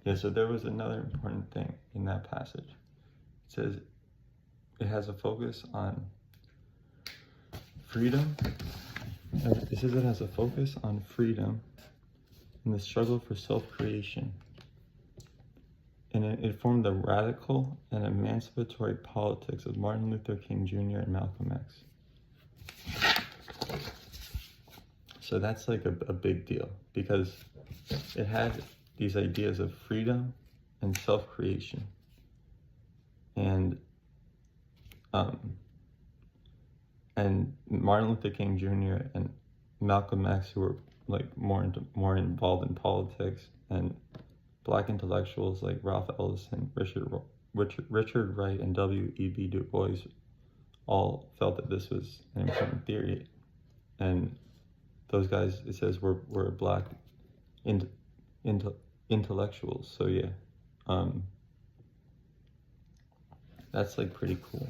Yeah, so there was another important thing in that passage. It says it has a focus on freedom. It says it has a focus on freedom and the struggle for self-creation. And it formed the radical and emancipatory politics of Martin Luther King Jr. and Malcolm X. So that's like a big deal, because it had these ideas of freedom and self-creation. And Martin Luther King Jr. and Malcolm X, who were like more involved in politics, and Black intellectuals like Ralph Ellison, Richard Wright, and W.E.B. Du Bois all felt that this was an important theory. And those guys, it says, were Black intellectuals. So yeah, that's like pretty cool.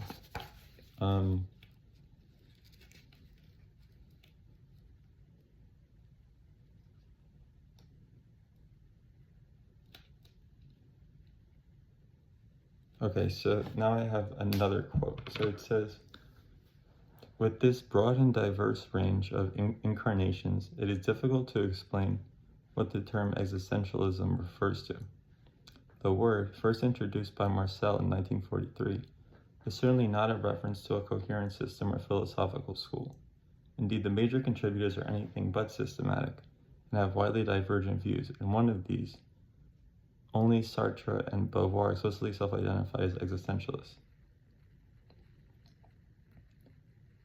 Okay, so now I have another quote. So it says, with this broad and diverse range of incarnations, it is difficult to explain what the term existentialism refers to. The word, first introduced by Marcel in 1943, is certainly not a reference to a coherent system or philosophical school. Indeed, the major contributors are anything but systematic and have widely divergent views, and one of these, only Sartre and Beauvoir explicitly self-identify as existentialists.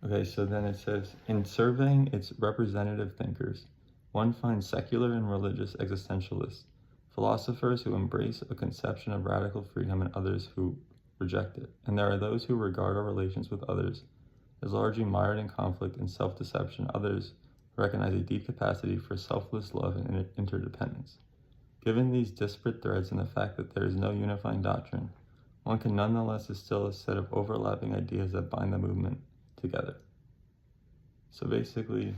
Okay, so then it says, in surveying its representative thinkers, one finds secular and religious existentialists, philosophers who embrace a conception of radical freedom and others who reject it. And there are those who regard our relations with others as largely mired in conflict and self-deception. Others recognize a deep capacity for selfless love and interdependence. Given these disparate threads and the fact that there is no unifying doctrine, one can nonetheless distill a set of overlapping ideas that bind the movement together. So basically,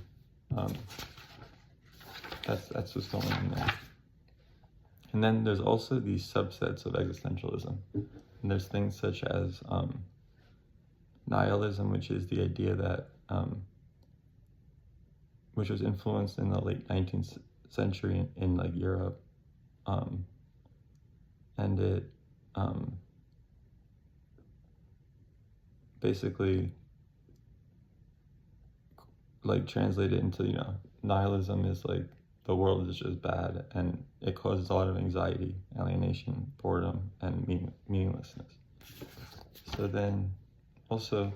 that's what's going on there. And then there's also these subsets of existentialism. And there's things such as nihilism, which is the idea that, which was influenced in the late 19th century in like Europe. And it basically like translated into, you know, nihilism is like the world is just bad, and it causes a lot of anxiety, alienation, boredom, and meaninglessness. So then also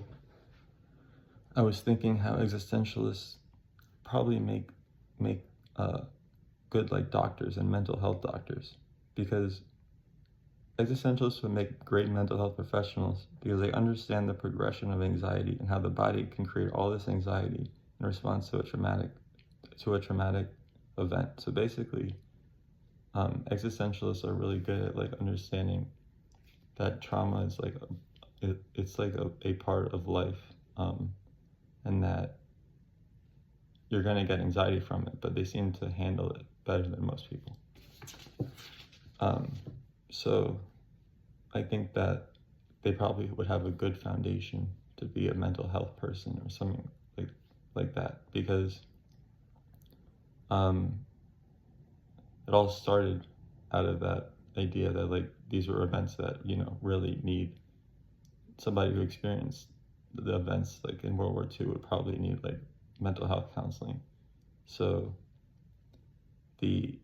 I was thinking how existentialists probably make good like doctors and mental health doctors, because existentialists would make great mental health professionals because they understand the progression of anxiety and how the body can create all this anxiety in response to a traumatic event. So basically, existentialists are really good at like understanding that trauma is like it's like a part of life, and that you're gonna get anxiety from it, but they seem to handle it better than most people. So I think that they probably would have a good foundation to be a mental health person or something like that, because it all started out of that idea that like these were events that, you know, really need somebody who experienced the events like in World War II would probably need like mental health counseling. So the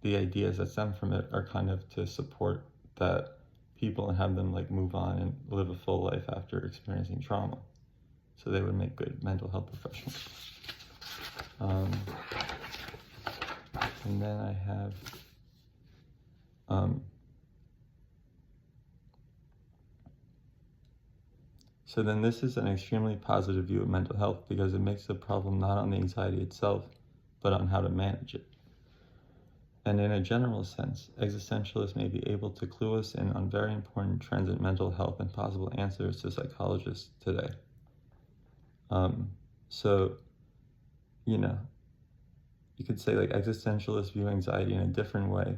ideas that stem from it are kind of to support that people and have them like move on and live a full life after experiencing trauma. So they would make good mental health professionals. And then I have so then this is an extremely positive view of mental health, because it makes the problem not on the anxiety itself, but on how to manage it. And in a general sense, existentialists may be able to clue us in on very important trends in mental health and possible answers to psychologists today. So, you know, you could say like existentialists view anxiety in a different way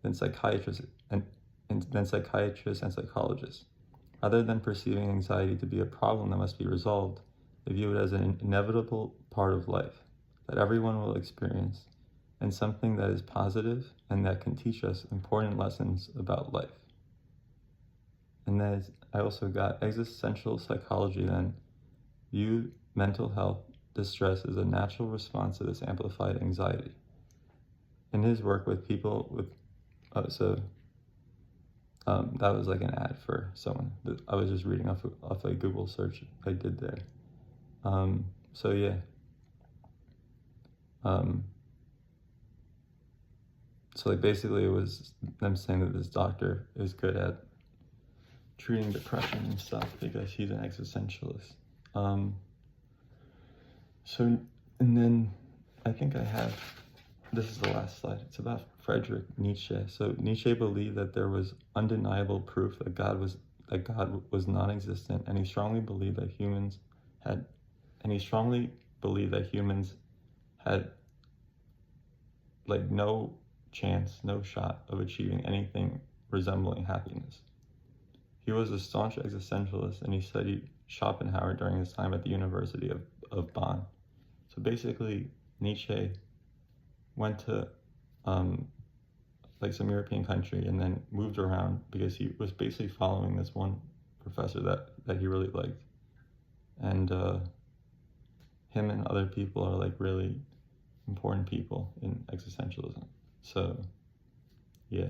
than psychiatrists and psychologists. Rather than perceiving anxiety to be a problem that must be resolved, they view it as an inevitable part of life that everyone will experience, and something that is positive and that can teach us important lessons about life. And then I also got existential psychology then view mental health distress as a natural response to this amplified anxiety. In his work with people with, that was like an ad for someone that I was just reading off a Google search I did there. So yeah. So like basically it was them saying that this doctor is good at treating depression and stuff because he's an existentialist. And then I think this is the last slide. It's about Friedrich Nietzsche. So Nietzsche believed that there was undeniable proof that God was non-existent, and he strongly believed that humans had like no chance, no shot of achieving anything resembling happiness. He was a staunch existentialist, and he studied Schopenhauer during his time at the University of Bonn. So basically, Nietzsche went to like some European country and then moved around because he was basically following this one professor that he really liked. And him and other people are like really important people in existentialism. So yeah.